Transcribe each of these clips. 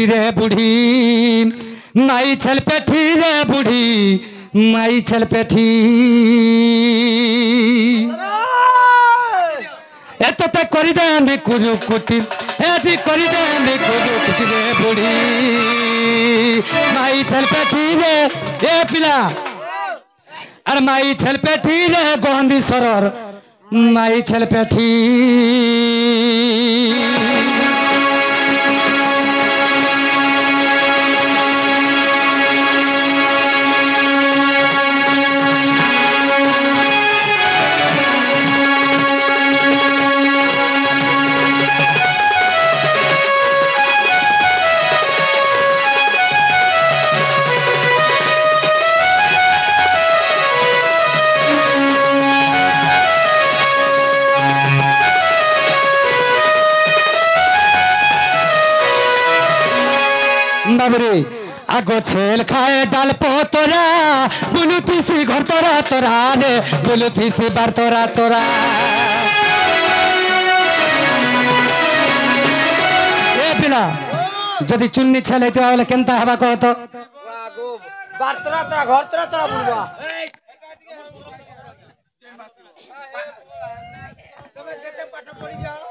रे बुढ़ी माई छल पेठी रे बुढ़ी माई छल पेठी एतो ते करी दे আমি কুরু কুটি এজি করি দে আমি কুরু কুটি রে বুढ़ी माई छल पेठी रे ए पिला अरे माई छल पेठी रे गोंदी सरर माई छल पेठी बाबरे आगो छेल खाए डाल पोतरा बुलुथी सी घर तोरा तोरा रे बुलुथी सी बार तोरा तोरा ए पिला जदि चुन्नी छले तो वाले केनता हवा को तो बार तोरा तोरा घर तोरा तोरा बुलवा तबे केते पाठ पड़ी जाओ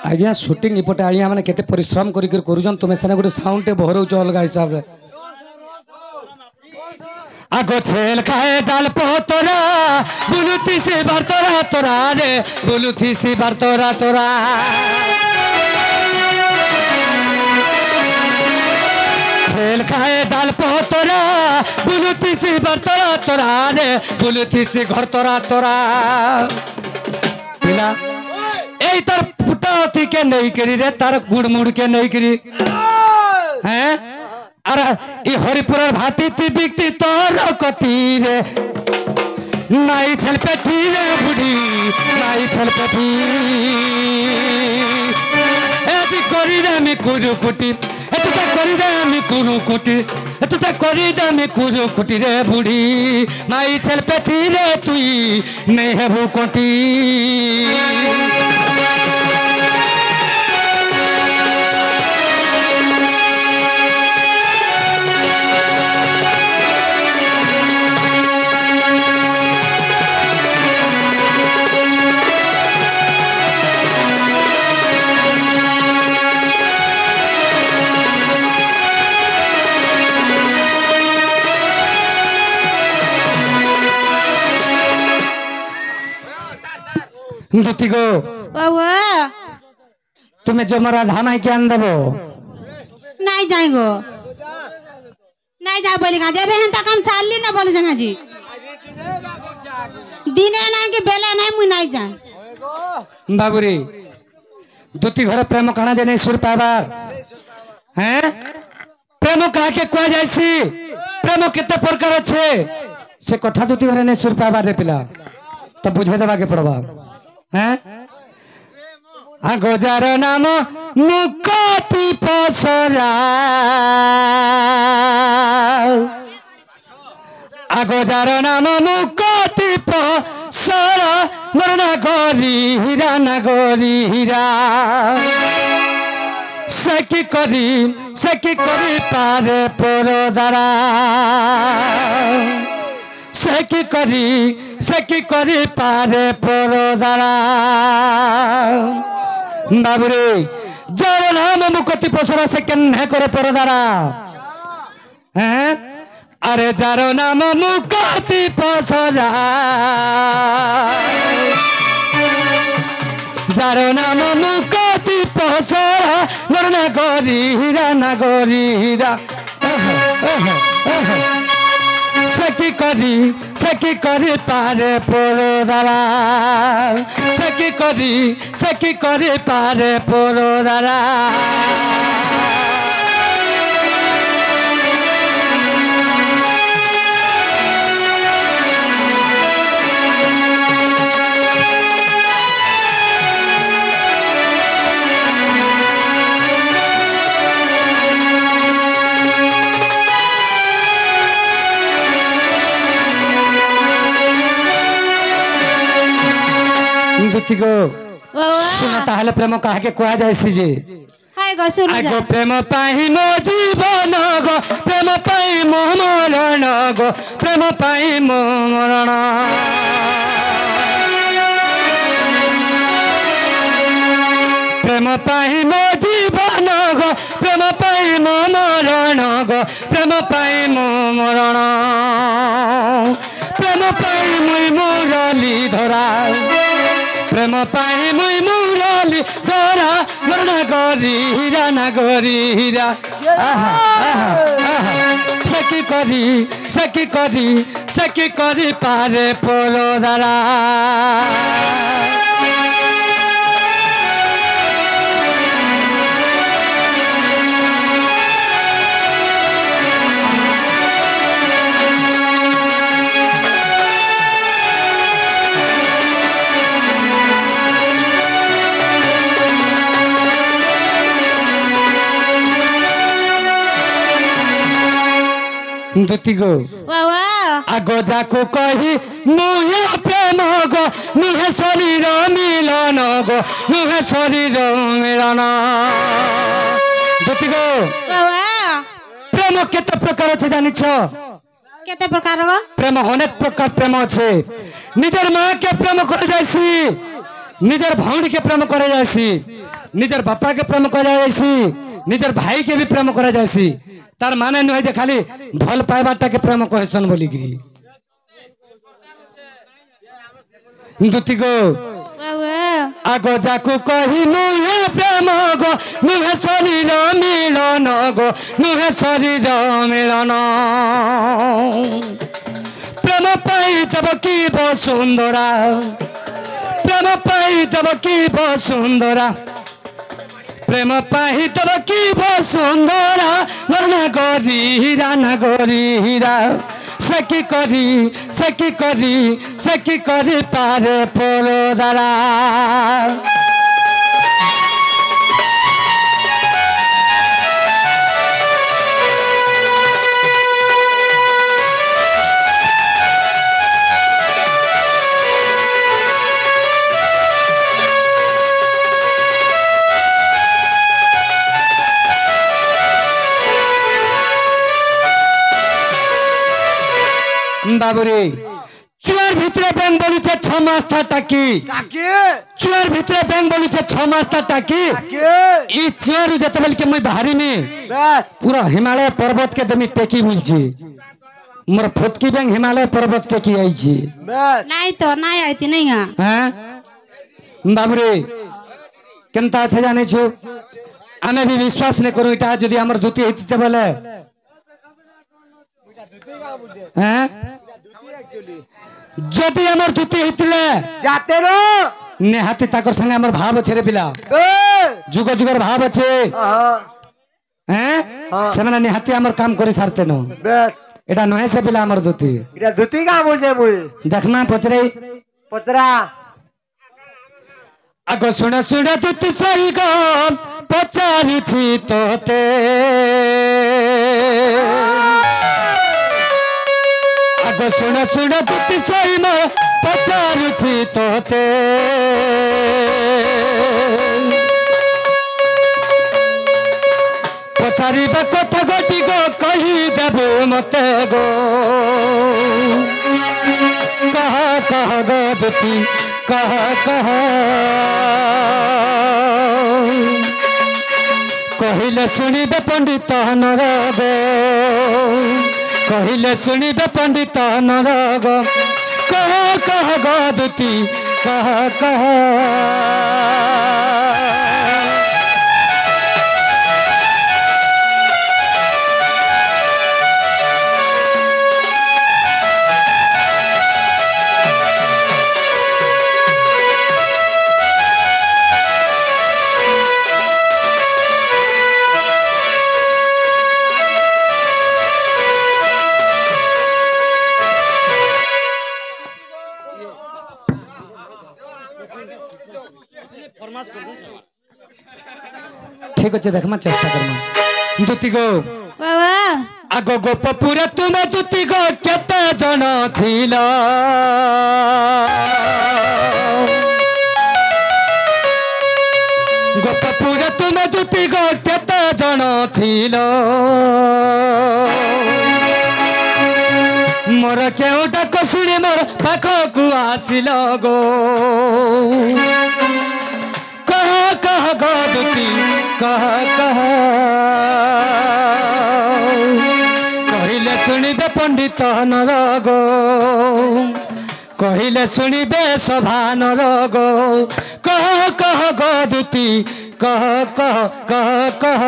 आज्ञा शूटिंग इपटे आज्ञा मैंने केते परिश्रम करुछन तुम सेना गोटे साउंड टे बहरौच अलग हिसाब रे आगो छेल खाए डाल पोतरा बुलुथी से बार तोरा तोरा रे बुलुथी से बार तोरा तोरा छेल खाए डाल पोतरा बुलुथी से बार तोरा तोरा रे बुलुथी से घर तोरा तोरा पिला ए तार फुटाती के नहीं करी रे तार गुड़ मुड़ के नहीं करी हैं अरे ई हरिपुर भाती थी बिकती तोर कती रे नाई छल पेठी रे बुढ़ी नाई छल पेठी एती करी दे मी कुरु कुटी एतो ते करी दे मी कुरु कुटी एतो ते करी दे मी कुरु कुटी रे बुढ़ी नाई छल पेठी रे तुई नहीं है वो कोटी दुती गो बाबा तुम्हें जो मरा धाना है क्या अंदबो नहीं जाएगो नहीं जा बोले कहां जेबे हन त काम चालली ना बोले जंगा जी दिने ना के बेला नहीं मु नहीं जाए बाबूरी दुती घर प्रेम कणा जे नहीं सुर पाबार हैं प्रेम कहा के कोआ जायसी प्रेम केते प्रकार छे से कथा दुती घर नहीं सुर पाबार रे पिला तब बुझे देबा के पड़बा हैं आगोजार नाम मुकती पसरा आगोजार नाम मुकती पसरा मरना गोरी हीरा सकी करी पारे पोरोदारा सकी करी पारे पोरोदारा बाबुरे जार नाम मुकती पसरा से कन्हे करे पोरोदारा हैं अरे जार नाम मुकती पसरा जार नाम मुकती पसरा नरना गोरी हीरा सकी करी पारे पोरोदारा सकी करी पारे पोरोदारा दुती गो बाबा सुना ताहले प्रेम काहे के कोआ जायसी जे हाय गो सुन जा आगो प्रेम पाई मो जीवन गो प्रेम पाई मो मरण गो प्रेम पाई मो मरण प्रेम पाई मो जीवन गो प्रेम पाई मो मरण गो प्रेम पाई मो मरण प्रेम पाई मुई मुरली धरा प्रेम पाई मुई मुरली धरा मरण गरी हीरा ना गरी हीरा आहा आहा आहा सकी करी पारे पोलो दारा दुती गो बाबा आगो जाको कही नुहे प्रेम गो नुहे शरीर मिलन गो नुहे शरीर मिलन दुती गो बाबा प्रेम केते प्रकार আছে জানিছ केते प्रकार गो प्रेम अनेक प्रकार प्रेम আছে निजर मां के प्रेम करे जायसी निजर भौंड के प्रेम करे जायसी निजर बापा के प्रेम करे जायसी निजर भाई के भी प्रेम करे जायसी तार माने नुहे जे खाली भल पाइबाटा के प्रेम कहसन बोली गिरी दुती गो बाबा आगो जाकू कही नुहे प्रेम गो नुहे शरीर मिलन गो नुहे शरीर मिलन प्रेम पाई तब की सुंदरा प्रेम पाई तब की सुंदरा प्रेम पाही तब की सुंदरा मरना गरी हीरा ना गरी हीरा सकी करी पारे पोलो दारा बाबुरे चुয়ার ভিতরে ব্যাং বলুছে 6 মাস থা টাকি কাকে চুয়ার ভিতরে ব্যাং বলুছে 6 মাস থা টাকি কাকে ই চুয়ার যেতবেল কে মই বাহারি নি বাস पूरा हिमालय पर्वत के दमी टेकी मिलছি मोर फुटकी ब्যাং हिमालय पर्वत टेकी आईছি বাস নাই তো নাই আইতি নাই গা হ্যাঁ বাবুরে কেনতা আছে জানিছো আমি भी विश्वास नहीं करू এটা যদি আমার দুতি হইতে বলে হ্যাঁ যদি আমার দুতি হইতলে যাতে র নেহাতি তাকর সঙ্গে আমার ভাব আছে রে পিলা এ যুগ যুগের ভাব আছে আহা হ্যাঁ সেমানে নেহাতি আমার কাম করে ছাড়তে ন বাস এটা নহে সে পিলা আমার দুতি এটা ধুতি কা বলছে মুই দেখনা পচরে পতরা আগো শুনে শুনে দুতি সহি গো পচারিছি তোতে আগো শুনে শুনে দুতি সহি মো পচারিছি তোতে পচারিবা কথা গটি গো কহি দেবু মতে গো कह गो दुती कह कहिले सुनिबे पंडित नरग कहिले सुनिबे पंडित नरग कह गो दुती कह ठीक अच्छे देखमा चेष्टा करमा दुती गो बाबा आगो गोपपुर तुमे दुती गो केते जन थिला तुमे दुती गो केते जन थिलो मोर केउ डाक शुणी मोर पाखकु आसिल गो कह कह गो दुती कह कह कहले शुणिबे पंडित नर गो कहले शुणिबे सभा नर गो कह कह गो दुती कह कह कह कह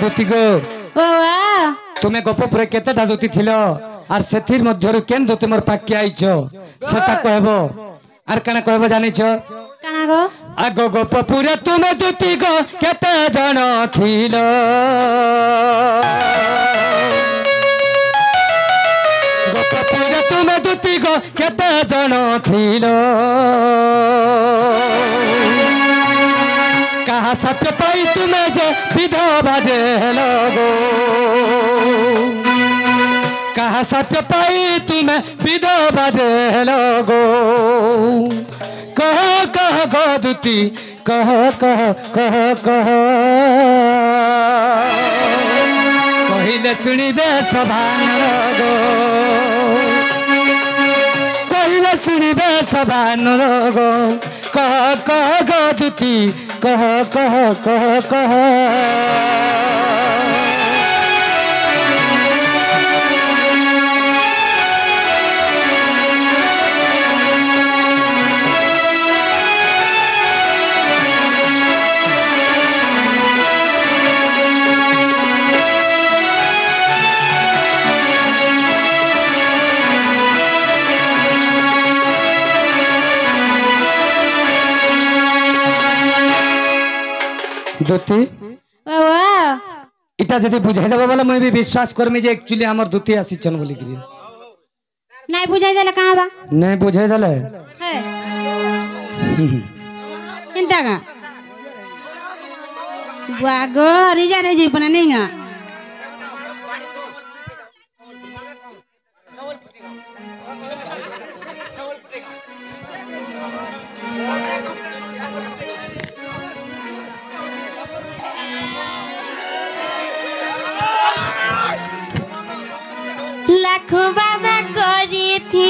दुती गो तुम्हें गोपपुर केतेटा दुती थिलो आर सेथिर मध्यरु केन दुती मोर पाके आइछो सेटा कहबो आर काना कहबो जानिछो काना गो आगो गोपपुर तुम्हें दुती गो केते जण थिलो गोपपुर तुम्हें दुती गो केते जण थिलो कहा सत्य पाई तुम्हें जे विधवा दे लगो कहा सत्य पाई तुम्हें विधवा दे लगो कह कह गो दुती कह कह कह कह कहले शुणिबे सभा गो कहले शुणिबे सभा गो कह कह गो दुती कह कह कह कह दुती इटा जदि बुझाई देबो बोले मैं भी विश्वास करमी जे एक्चुअली हमर दुती आसी चन बोली करी नहीं बुझाई देला कहां बा नहीं बुझाई देले है चिंता का बागो रिजा रे जी पना नहीं गा लाखों बाबा करी थी